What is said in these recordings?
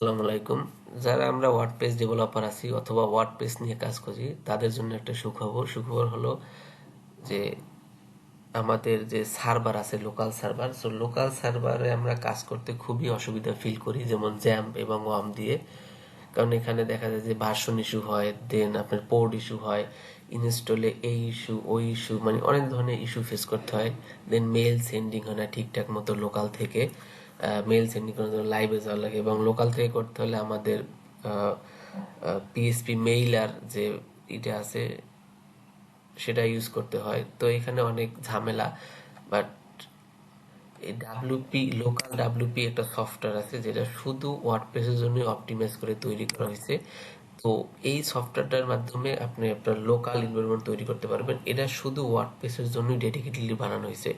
আসসালামু আলাইকুম। যারা আমরা ওয়ার্ডপ্রেস ডেভেলপার আছি অথবা ওয়ার্ডপ্রেস নিয়ে কাজ করি তাদের জন্য একটা সুখবর হলো যে আমাদের যে সার্ভার আছে লোকাল সার্ভারে আমরা কাজ করতে খুবই অসুবিধা ফিল করি, যেমন জ্যাম্প এবং ওয়ার্ম দিয়ে। কারণ এখানে দেখা যায় যে ভার্সন ইস্যু হয়, দেন আপনার পোর্ট ইস্যু হয়, ইনস্টলে এই ইস্যু ওই ইস্যু, মানে অনেক ধরনের ইস্যু ফেস করতে হয়। দেন মেল সেন্ডিং হয় না ঠিকঠাক মতো লোকাল থেকে। মেল সেন্ডিং করার জন্য লাইভে যাওয়া লাগে এবং লোকাল থেকে করতে হলে আমাদের পিএসপি মেইলার যে এটা আছে সেটা ইউজ করতে হয়। তো এখানে অনেক ঝামেলা। বাট এই ডাব্লিউপি একটা সফটওয়্যার আছে যেটা শুধু ওয়ার্ডপ্রেসের জন্য অপটিমাইজ করে তৈরি করা হয়েছে। তো এই সফটওয়্যারটার মাধ্যমে আপনি আপনার লোকাল এনভায়রনমেন্ট তৈরি করতে পারবেন। এটা শুধু ওয়ার্ডপ্রেসের জন্যই ডেডিকেটেডলি বানানো হয়েছে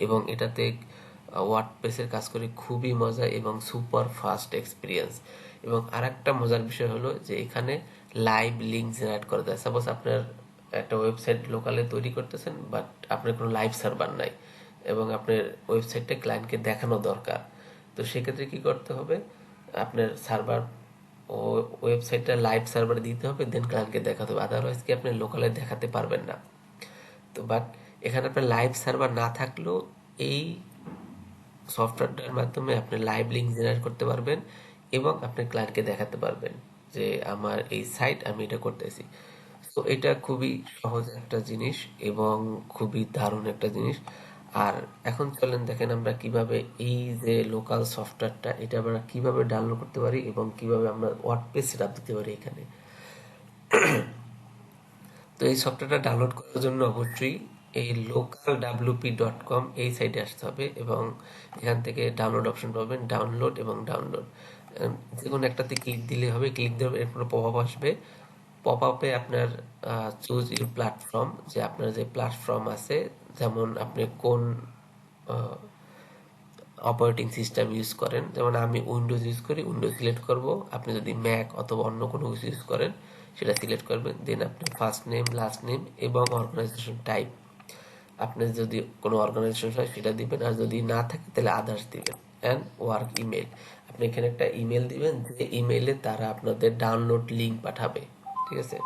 এবং এটাতে ওয়ার্ডপ্রেসের কাজ করে খুবই মজা এবং সুপার ফাস্ট এক্সপিরিয়েন্স। এবং আরেকটা মজার বিষয় হলো যে এখানে লাইভ লিঙ্ক জেনারেট করা যায়। সাপোজ আপনার একটা ওয়েবসাইট লোকালে তৈরি করতেছেন, বাট আপনার কোনো লাইভ সার্ভার নাই এবং আপনার ওয়েবসাইটটা ক্লায়েন্টকে দেখানো দরকার। তো সেক্ষেত্রে কি করতে হবে, আপনার সার্ভার ও ওয়েবসাইটটা লাইভ সার্ভারে দিতে হবে, দেন ক্লায়েন্টকে দেখাতে হবে। আদারওয়াইজ কি আপনি লোকালে দেখাতে পারবেন না। তো বাট এখানে আপনার লাইভ সার্ভার না থাকলেও এই সফটওয়্যারটার মাধ্যমে আপনি লাইভ লিঙ্ক জেনারেট করতে পারবেন এবং আপনি ক্লায়েন্টকে দেখাতে পারবেন যে আমার এই সাইট, আমি এটা করতেছি। তো এটা খুবই সহজ একটা জিনিস এবং খুবই দারুণ একটা জিনিস। আর এখন চলেন দেখেন আমরা কিভাবে এই যে লোকাল সফটওয়্যারটা এটা আমরা কিভাবে ডাউনলোড করতে পারি এবং কিভাবে আমরা ওয়ার্ডপ্রেস সেটআপ দিতে পারি এখানে। তো এই সফটওয়্যারটা ডাউনলোড করার জন্য অবশ্যই এই localwp.com এই সাইটে আসতে হবে এবং এখান থেকে ডাউনলোড অপশন পাবেন, ডাউনলোড এবং ডাউনলোড যে কোনো একটাতে ক্লিক দিলে হবে। ক্লিক দেওয়ার এরপর পপ আপ আসবে। পপ আপে আপনার চুজ ইউর প্ল্যাটফর্ম, যে আপনার যে প্ল্যাটফর্ম আছে, যেমন আপনি কোন অপারেটিং সিস্টেম ইউজ করেন। যেমন আমি উইন্ডোজ ইউজ করি, উইন্ডোজ সিলেক্ট করব। আপনি যদি ম্যাক অথবা অন্য কোনো কিছু ইউজ করেন সেটা সিলেক্ট করবেন। দেন আপনি ফার্স্ট নেম, লাস্ট নেম এবং অর্গানাইজেশন টাইপ, আপনি যদি কোনো অর্গানাইজেশন হয় সেটা দিবেন, আর যদি না থাকে তাহলে আদার্স দিবেন। অ্যান্ড ওয়ার্ক ইমেল, আপনি এখানে একটা ইমেল দিবেন যে ইমেইলে তারা আপনাদের ডাউনলোড লিঙ্ক পাঠাবে। ঠিক আছে।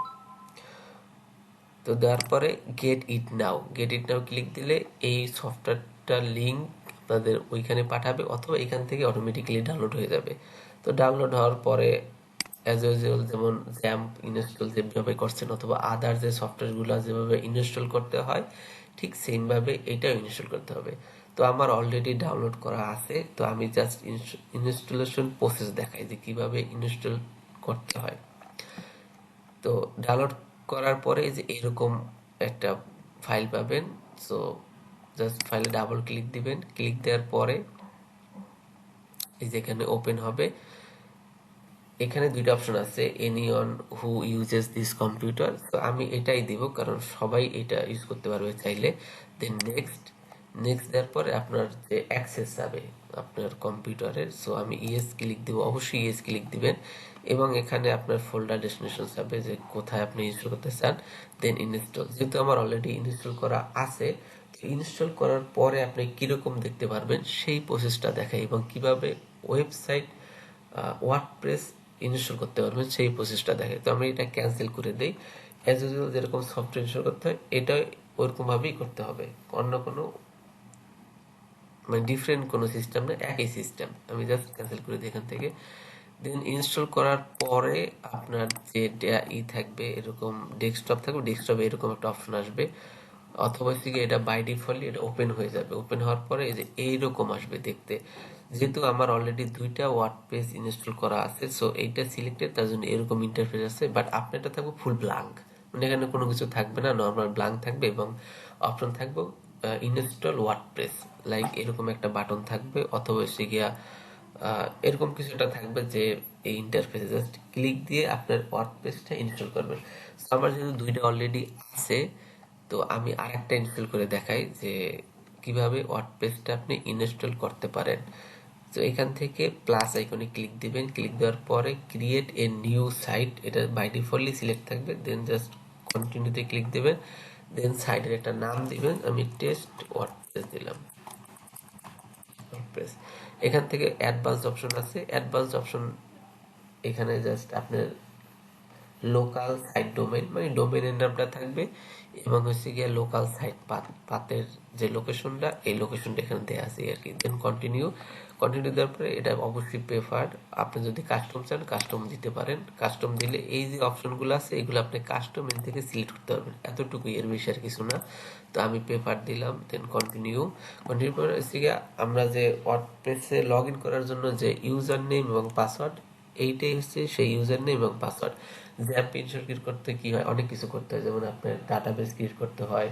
তো দেওয়ার পরে গেট ইট নাও ক্লিক দিলে এই সফটওয়্যারটার লিঙ্ক আপনাদের ওইখানে পাঠাবে অথবা এখান থেকে অটোমেটিক্যালি ডাউনলোড হয়ে যাবে। তো ডাউনলোড হওয়ার পরে অ্যাজ ইউজুয়াল যেমন জ্যাম্প ইনস্টল যেভাবে করছেন অথবা আদার যে সফটওয়্যারগুলো যেভাবে ইনস্টল করতে হয় ঠিক সেমভাবে এটাও ইনস্টল করতে হবে। তো আমার অলরেডি ডাউনলোড করা আছে, তো আমি জাস্ট ইনস্টলেশন প্রসেস দেখাই যে কিভাবে ইনস্টল করতে হয়। তো ডাউনলোড করার পরে যে এরকম একটা ফাইল পাবেন। সো জাস্ট ফাইলে ডাবল ক্লিক দিবেন। ক্লিক দেওয়ার পরে এই যে এখানে ওপেন হবে। এখানে দুইটা অপশন আছে, anyone who uses this computer. তো আমি এটাই দিব কারণ সবাই এটা ইউজ করতে পারবে চাইলে। দেন নেক্সট দেওয়ার পরে আপনার যে অ্যাক্সেস যাবে আপনার কম্পিউটারের, সো আমি ইয়েস ক্লিক দিব। অবশ্যই ইয়েস ক্লিক দিবেন এবং এখানে আপনার ফোল্ডার ডেস্টিনেশন যাবে যে কোথায় আপনি ইনস্টল করতে চান। দেন ইনস্টল, যেহেতু আমার অলরেডি ইনস্টল করা আছে, ইনস্টল করার পরে আপনি কিরকম দেখতে পারবেন সেই প্রসেসটা দেখাই এবং কিভাবে ওয়েবসাইট ওয়ার্ডপ্রেস ইনস্টল করতে পারবেন সেই প্রসেসটা দেখে। তো আমি এটা ক্যান্সেল করে দিই। অ্যাজ ইউজুয়াল যেরকম সফটওয়্যার ইনস্টল করতে হয় এটা ওরকম ভাবেই করতে হবে, অন্য কোনো মানে ডিফারেন্ট কোনো সিস্টেম না, একই সিস্টেম। আমি জাস্ট ক্যান্সেল করে দিই এখান থেকে। দেন ইনস্টল করার পরে আপনার যে থাকবে এরকম ডেস্কটপ থাকবে, ডেস্কটপে এরকম একটা অপশন আসবে অথবা থেকে এটা বাই ডিফল্টলি এটা ওপেন হয়ে যাবে। ওপেন হওয়ার পরে এই যে এইরকম আসবে দেখতে। যেহেতু আমার অলরেডি দুইটা ওয়ার্ডপ্রেস ইনস্টল করা আছে, সো এইটা সিলেক্টেড, তার জন্য এরকম ইন্টারফেস আছে। বাট আপনারটা থাকবে ফুল ব্ল্যাঙ্ক, মানে এখানে কোনো কিছু থাকবে না, নর্মাল ব্ল্যাঙ্ক থাকবে এবং অপশন থাকবে ইনস্টল ওয়ার্ডপ্রেস, লাইক এরকম একটা বাটন থাকবে অথবা এসে গিয়া এরকম কিছু একটা থাকবে যে এই ইন্টারফেসে জাস্ট ক্লিক দিয়ে আপনার ওয়ার্ডপ্রেসটা ইনস্টল করবেন। আমার যেহেতু দুইটা অলরেডি আছে, তো আমি আরেকটা ইনস্টল করে দেখাই যে কিভাবে ওয়ার্ডপ্রেসটা আপনি ইনস্টল করতে পারেন। তো এখান থেকে প্লাস আইকনে ক্লিক দিবেন। ক্লিক দেওয়ার পরে ক্রিয়েট এ নিউ সাইট, এটা বাই ডিফল্টলি সিলেক্ট থাকবে। দেন জাস্ট কন্টিনিউতে ক্লিক দিবেন। দেন সাইটের একটা নাম দিবেন, আমি টেস্ট ওয়ার্ডপ্রেস দিলাম। ওয়ার্ডপ্রেস, এখান থেকে অ্যাডভান্স অপশন আছে, অ্যাডভান্স অপশন এখানে জাস্ট আপনার লোকাল সাইট ডোমেইন মানে ডোমেইনের নামটা থাকবে এবং হচ্ছে গিয়ে লোকাল সাইট পাথের যে লোকেশনটা এই লোকেশনটা এখানে দেওয়া আছে আর কি। দেন কন্টিনিউ দেওয়ার পরে এটা অবশ্যই প্রেফার্ড। আপনি যদি কাস্টম চান কাস্টম দিতে পারেন। কাস্টম দিলে এই যে অপশনগুলো আছে এগুলো আপনি কাস্টম এর থেকে সিলেক্ট করতে পারবেন, এতটুকুই, এর বেশি আর কিছু না। তো আমি প্রেফার্ড দিলাম, দেন কন্টিনিউ পরে হচ্ছে গিয়ে আমরা যে ওয়ার্ডপ্রেসে লগ ইন করার জন্য যে ইউজার নেম এবং পাসওয়ার্ড, এইটাই হচ্ছে সেই ইউজার নেম এবং পাসওয়ার্ড। জ্যাম্প ইনস্টল ক্রিয়েট করতে কি হয়, অনেক কিছু করতে হয়, যেমন আপনার ডাটাবেস ক্রিয়েট করতে হয়,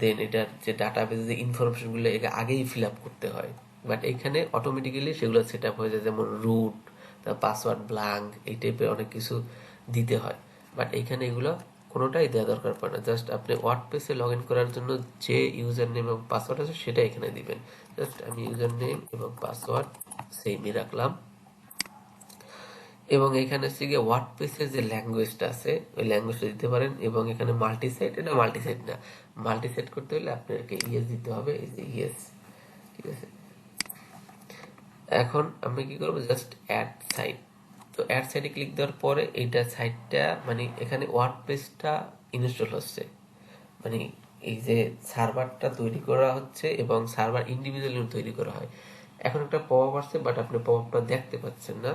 দেন এটার যে ডাটাবেসে যে ইনফরমেশনগুলো এটা আগেই ফিল আপ করতে হয়, বাট এখানে অটোমেটিক্যালি সেগুলো সেট আপ হয়ে যায়, যেমন রুট, তার পাসওয়ার্ড ব্ল্যাঙ্ক, এই টাইপের অনেক কিছু দিতে হয়। বাট এখানে এগুলো কোনোটাই দেওয়া দরকার পড়ে না। জাস্ট আপনি ওয়ার্ডপ্রেসে লগ ইন করার জন্য যে ইউজার নেম এবং পাসওয়ার্ড আছে সেটা এখানে দিবেন। জাস্ট আমি ইউজার নেম এবং পাসওয়ার্ড সেমই রাখলাম। এবং এখানে হচ্ছে গিয়ে ওয়ার্ডপ্রেসের যে ল্যাঙ্গুয়েজটা আছে ওই ল্যাঙ্গুয়েজটা দিতে পারেন। এবং এখানে মাল্টিসাইট, এটা মাল্টিসাইট না, মাল্টিসাইট করতে হলে আপনাকে ইয়েস দিতে হবে, এই যে ইয়েস, ঠিক আছে। এখন আমি কি করবো, জাস্ট অ্যাড সাইট। তো অ্যাড সাইটে ক্লিক দেওয়ার পরে এইটা সাইটটা মানে এখানে ওয়ার্ডপ্রেসটা ইনস্টল হচ্ছে, মানে এই যে সার্ভারটা তৈরি করা হচ্ছে এবং সার্ভার ইন্ডিভিজুয়ালি তৈরি করা হয়। এখন একটা পপআপ আসছে বাট আপনি পপআপটা দেখতে পাচ্ছেন না।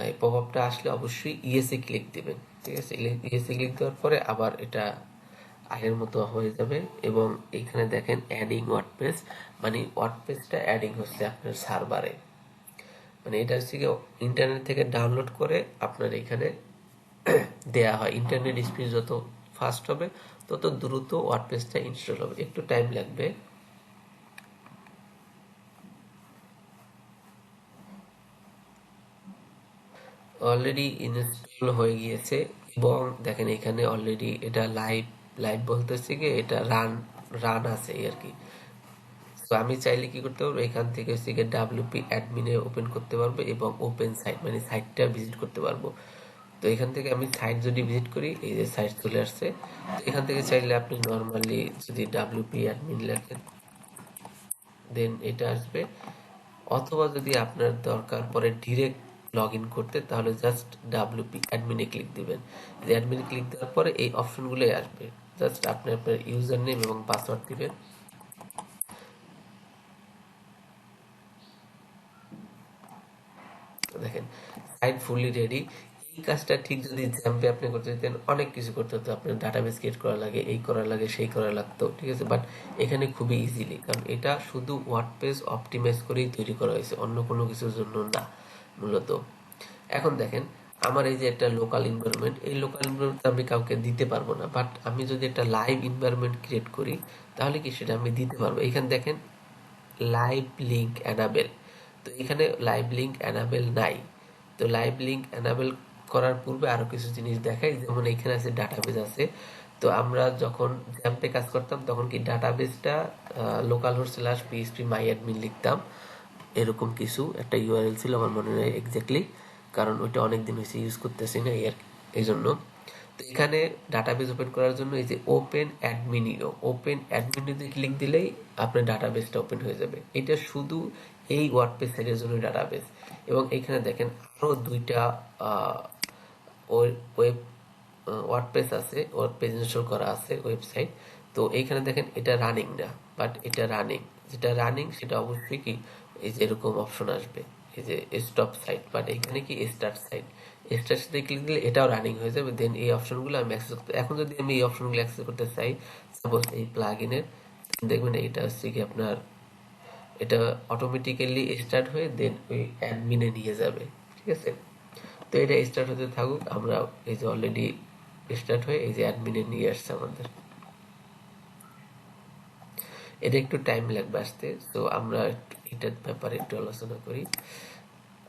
এই পপআপটা আসলে অবশ্যই ইএসএ ক্লিক দিবেন, ঠিক আছে। ইএসএ ক্লিক দেওয়ার পরে আবার এটা আগের মতো হয়ে যাবে। এবং এখানে দেখেন অ্যাডিং ওয়ার্ডপ্রেস, মানে ওয়ার্ডপ্রেসটা অ্যাডিং হচ্ছে আপনার সার্ভারে, মানে এটা হচ্ছে কি ইন্টারনেট থেকে ডাউনলোড করে আপনার এখানে দেয়া হয়। ইন্টারনেট স্পিড যত ফাস্ট হবে তত দ্রুত ওয়ার্ডপ্রেসটা ইনস্টল হবে, একটু টাইম লাগবে। অলরেডি ইনস্টল হয়ে গিয়েছে এবং দেখেন এখানে অলরেডি এটা লাইভ, লাইভ বলতেছে কি এটা রান আছে আর কি। তো আমি চাইলে কি করতে পারবো, এখান থেকে হচ্ছে গিয়ে ডাব্লিউপি অ্যাডমিনে ওপেন করতে পারবো এবং ওপেন সাইট মানে সাইটটা ভিজিট করতে পারবো। তো এখান থেকে আমি সাইট যদি ভিজিট করি, এই যে সাইট চলে আসছে। তো এখান থেকে চাইলে আপনি নর্মালি যদি ডাব্লিউপি অ্যাডমিন লেখেন দেন এটা আসবে, অথবা যদি আপনার দরকার পরে ডিরেক্ট লগ ইন করতে তাহলে জাস্ট ডাব্লিউপি অ্যাডমিনে ক্লিক দিবেন। অ্যাডমিনে ক্লিক দেওয়ার পরে এই অপশনগুলোই আসবে, জাস্ট আপনি আপনার ইউজার নেম এবং পাসওয়ার্ড দিবেন। দেখেন সাইট ফুললি রেডি। এই কাজটা ঠিক যদি জ্যাম্পে আপনি করতে যেতেন অনেক কিছু করতে হতো, আপনার ডাটাবেস ক্রিয়েট করা লাগে, এই করা লাগে, সেই করা লাগতো, ঠিক আছে। বাট এখানে খুবই ইজিলি, কারণ এটা শুধু ওয়ার্ডপ্রেস অপটিমাইজ করেই তৈরি করা হয়েছে, অন্য কোনো কিছুর জন্য না মূলত। এখন দেখেন আমার এই যে একটা লোকাল এনভায়রনমেন্ট, এই লোকাল এনভায়রনমেন্ট আমি কাউকে দিতে পারবো না, বাট আমি যদি একটা লাইভ এনভায়রনমেন্ট ক্রিয়েট করি তাহলে কি সেটা আমি দিতে পারবো। এখানে দেখেন লাইভ লিঙ্ক অ্যানাবেল, তো এখানে লাইভ লিঙ্ক অ্যানাবেল নাই। তো লাইভ লিঙ্ক অ্যানাবেল করার পূর্বে আরো কিছু জিনিস দেখাই, যেমন এখানে আছে ডাটাবেস আছে। তো আমরা যখন জ্যাম্পে কাজ করতাম তখন কি ডাটাবেসটা localhost slash PHP my admin লিখতাম, এরকম কিছু একটা ইউআরএল ছিল, আমার মনে নেই এক্স্যাক্টলি, কারণ ওইটা অনেকদিন হয়েছে ইউজ করতেছি না এই জন্য। তো এখানে ডাটাবেস ওপেন করার জন্য এই যে ওপেন অ্যাডমিনিও ক্লিক দিলেই আপনার ডাটাবেসটা ওপেন হয়ে যাবে। এটা শুধু এই ওয়ার্ডপ্রেস সাইটের জন্য ডাটাবেস। এবং এখানে দেখেন আরো দুইটা ওয়েব ওয়ার্ডপ্রেস আছে, ওয়ার্ডপ্রেস ইনস্টল করা আছে ওয়েবসাইট। তো এইখানে দেখেন এটা রানিং না, বাট এটা রানিং, যেটা রানিং সেটা অবশ্যই কি এই যে এরকম অপশন আসবে, এই যে স্টপ সাইট, বাট এখানে কি স্টার্ট সাইট। স্টার্ট সাইটে ক্লিক দিলে এটাও রানিং হয়ে যাবে। দেন এই অপশনগুলো আমি অ্যাক্সেস করতে, এখন যদি আমি এই অপশনগুলো অ্যাক্সেস করতে চাই, সাপোজ এই প্লাগইনের, দেখবেন এটা হচ্ছে কি আপনার এটা অটোমেটিক্যালি স্টার্ট হয়ে দেন ওই অ্যাডমিনে নিয়ে যাবে, ঠিক আছে। তো এটা স্টার্ট হতে থাকুক, আমরা এই যে অলরেডি স্টার্ট হয়ে এই যে অ্যাডমিনে নিয়ে আসছে আমাদের, এটা একটু টাইম লাগবে আসতে। তো আমরা এটার ব্যাপারে একটু আলোচনা করি।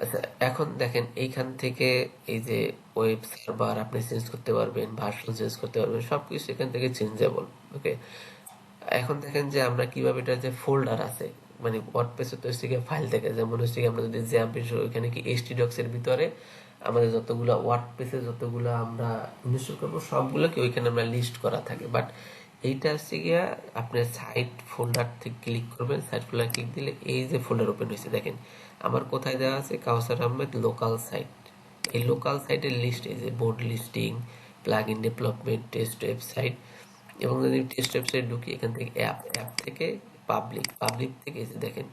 আচ্ছা এখন দেখেন এইখান থেকে এই যে ওয়েব সার্ভার আপনি চেঞ্জ করতে পারবেন, ভার্সন চেঞ্জ করতে পারবেন, সবকিছু এখান থেকে চেঞ্জেবল। ওকে, এখন দেখেন যে আমরা কিভাবে এটা যে ফোল্ডার আছে, মানে ওয়ার্ডপ্রেসে তো হচ্ছে গিয়ে ফাইল থাকে, যেমন হচ্ছে গিয়ে আমরা যদি জ্যাম্প এখানে কি htdocs এর ভিতরে আমাদের যতগুলো ওয়ার্ডপ্রেসে যতগুলো আমরা ইনস্টল করবো সবগুলো কি ওইখানে আমরা লিস্ট করা থাকে। বাট এইটা হচ্ছে গিয়া আপনার সাইট ফোল্ডার থেকে ক্লিক করবেন, সাইট ফোল্ডার ক্লিক দিলে এই যে ফোল্ডার ওপেন হয়েছে দেখেন আমার কোথায় দেওয়া আছে, কাউসার আহমেদ লোকাল সাইট, এই লোকাল সাইটের লিস্ট, এই যে board listing, plug in development, test website, এবং যদি টেস্ট ওয়েবসাইট ঢুকি এখান থেকে অ্যাপ থেকে পাবলিক থেকে এসে দেখেন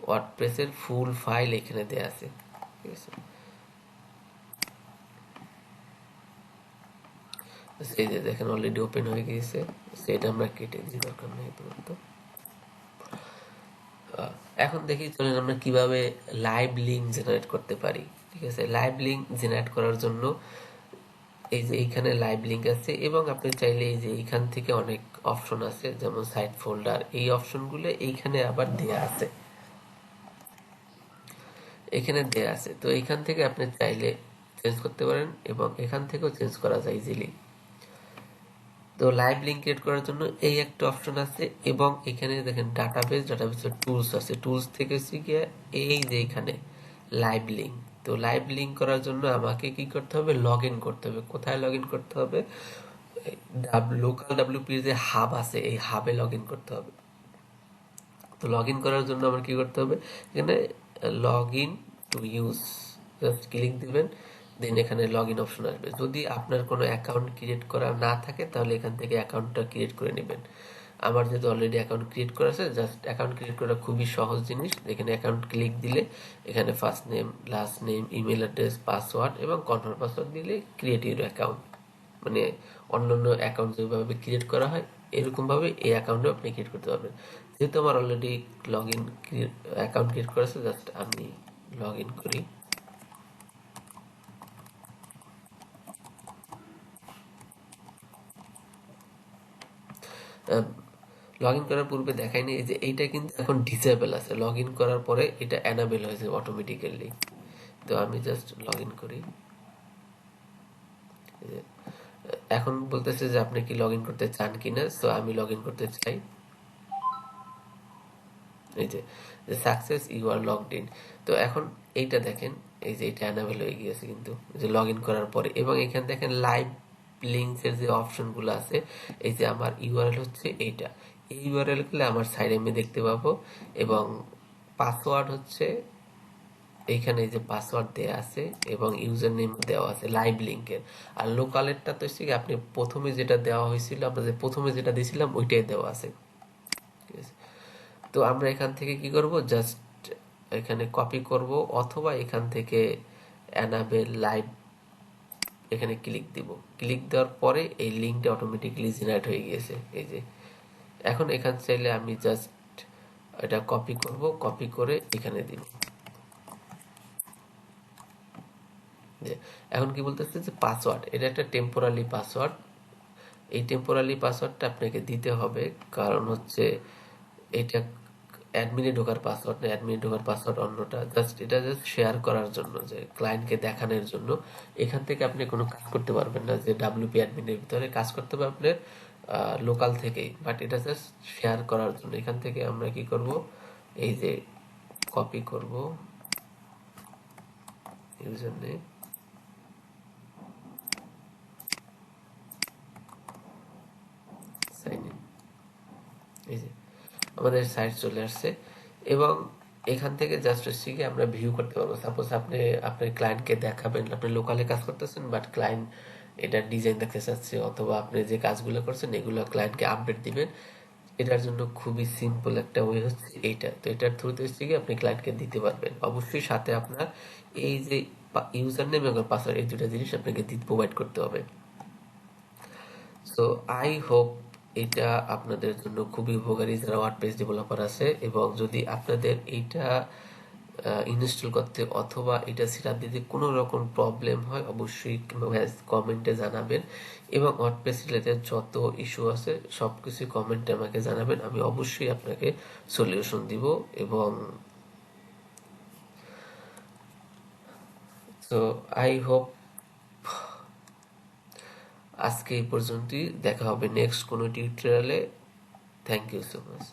ওয়ার্ডপ্রেসের ফুল ফাইল এখানে দেওয়া আছে। ঠিক আছে, সেই যে দেখেন অলরেডি ওপেন হয়ে গিয়েছে, সেটা আমরা কেটে দিই, দরকার নেই পর্যন্ত। এখন দেখি চলেন আমরা কিভাবে লাইভ লিঙ্ক জেনারেট করতে পারি। ঠিক আছে, লাইভ লিঙ্ক জেনারেট করার জন্য এই যে এইখানে লাইভ লিঙ্ক আছে, এবং আপনি চাইলে এই যে এইখান থেকে অনেক অপশন আছে, যেমন সাইট ফোল্ডার, এই অপশনগুলো এইখানে আবার দেয়া আছে, এখানে দেয়া আছে। তো এইখান থেকে আপনি চাইলে চেঞ্জ করতে পারেন, এবং এখান থেকেও চেঞ্জ করা যায় ইজিলি। তো লাইভ লিঙ্ক ক্রিয়েট করার জন্য এই একটা অপশন আছে, এবং এখানে দেখেন ডাটাবেসের টুলস আছে, টুলস থেকে শিখে এই যে এখানে লাইভ লিঙ্ক। তো লাইভ লিঙ্ক করার জন্য আমাকে কি করতে হবে, লগ ইন করতে হবে। কোথায় লগ ইন করতে হবে, লোকাল ডাব্লিউপির যে হাব আছে এই হাবে লগ ইন করতে হবে। তো লগ ইন করার জন্য আমার কি করতে হবে, এখানে log in to use just click দিবেন, দেন এখানে লগ ইন অপশন আসবে। যদি আপনার কোনো অ্যাকাউন্ট ক্রিয়েট করা না থাকে তাহলে এখান থেকে অ্যাকাউন্টটা ক্রিয়েট করে নেবেন। আমার যেহেতু অলরেডি অ্যাকাউন্ট ক্রিয়েট করা আছে, জাস্ট অ্যাকাউন্ট ক্রিয়েট করা খুবই সহজ জিনিস। এখানে অ্যাকাউন্ট ক্লিক দিলে এখানে first name, last name, email address, password এবং কনফার্ম পাসওয়ার্ড দিলে ক্রিয়েট ইউর অ্যাকাউন্ট, মানে অন্যান্য অ্যাকাউন্ট যেভাবে ক্রিয়েট করা হয় এরকমভাবে এই অ্যাকাউন্টও আপনি ক্রিয়েট করতে পারবেন। যেহেতু আমার already log in account create করা আছে, জাস্ট আমি লগ ইন করি। লগ ইন করার পূর্বে দেখায়নি যে এইটা কিন্তু এখন ডিসেবল আছে, লগ ইন করার পরে এটা অ্যানাবেল হয়েছে অটোমেটিক্যালি। তো আমি জাস্ট লগ ইন করি। এখন বলতেছে যে আপনি কি লগ ইন করতে চান কিনা, সো আমি লগ ইন করতে চাই। এই যে success, you are logged in. তো এখন এইটা দেখেন, এই যে এটা অ্যানাবেল হয়ে গিয়েছে কিন্তু যে লগ ইন করার পরে। এবং এখানে দেখেন লাইভ লিঙ্কস এর যে অপশনগুলো আছে, এই যে আমার ইউআরএল হচ্ছে এইটা, এই ইউআরএল গুলো আমার সাইডে আমি দেখতে পাবো, এবং পাসওয়ার্ড হচ্ছে এইখানে যে পাসওয়ার্ড দেওয়া আছে, এবং ইউজার নেম দেওয়া আছে লাইভ লিঙ্কের। আর লোকালেরটা তো হচ্ছে আপনি প্রথমে যেটা দেওয়া হয়েছিল, আমরা যে প্রথমে যেটা দিয়েছিলাম ওইটাই দেওয়া আছে। ঠিক আছে, তো আমরা এখান থেকে কি করব, জাস্ট এখানে কপি করব, অথবা এখান থেকে অ্যানাবেল লাইভ এখানে ক্লিক দিব। ক্লিক দেওয়ার পরে এই লিঙ্কটা অটোমেটিক্যালি জেনারেট হয়ে গিয়েছে। এই যে এখন এখান চাইলে আমি জাস্ট এটা কপি করব, কপি করে এখানে দিব। এখন কি বলতেছে যে পাসওয়ার্ড, এটা একটা টেম্পোরারি পাসওয়ার্ড। এই টেম্পোরারি পাসওয়ার্ডটা আপনাকে দিতে হবে, কারণ হচ্ছে এটা অ্যাডমিনে ঢোকার পাসওয়ার্ড না, অ্যাডমিনে ঢোকার পাসওয়ার্ড অন্যটা। জাস্ট এটা জাস্ট শেয়ার করার জন্য, যে ক্লায়েন্টকে দেখানোর জন্য। এখান থেকে আপনি কোনো কাজ করতে পারবেন না, যে ডাব্লিউপি অ্যাডমিনের ভিতরে কাজ করতে হবে আপনার লোকাল থেকেই, বাট এটা জাস্ট শেয়ার করার জন্য। এখান থেকে আমরা কি করব, এই যে কপি করব ইউজার নেম, সাইন ইন, এই যে আমাদের সাইট চলে আসছে। এবং এখান থেকে জাস্ট হচ্ছে কি আমরা ভিউ করতে পারবো। সাপোজ আপনি আপনার ক্লায়েন্টকে দেখাবেন, আপনি লোকালে কাজ করতেছেন, বাট ক্লায়েন্ট এটা ডিজাইন দেখতে চাচ্ছে, অথবা আপনি যে কাজগুলো করছেন এগুলো ক্লায়েন্টকে আপডেট দিবেন। এটার জন্য খুবই সিম্পল একটা ওয়ে হচ্ছে এইটা। তো এটার থ্রুতে হচ্ছে কি আপনি ক্লায়েন্টকে দিতে পারবেন। অবশ্যই সাথে আপনার এই যে ইউজার নেম এবং পাসওয়ার্ড, এই দুটা জিনিস আপনাকে প্রোভাইড করতে হবে। সো আই হোপ এটা আপনাদের জন্য খুবই উপকারী যারা ওয়ার্ডপ্রেস ডেভেলপার আছে। এবং যদি আপনাদের এইটা ইনস্টল করতে অথবা এটা সেটআপ দিতে কোনো রকম প্রবলেম হয়, অবশ্যই কমেন্টে জানাবেন। এবং ওয়ার্ডপ্রেস রিলেটেড যত ইস্যু আছে সবকিছু কমেন্টে আমাকে জানাবেন, আমি অবশ্যই আপনাকে সলিউশন দিব। এবং সো আই হোপ আজকে এই পর্যন্তই, দেখা হবে নেক্সট কোনো টিউটোরিয়ালে। Thank you so much.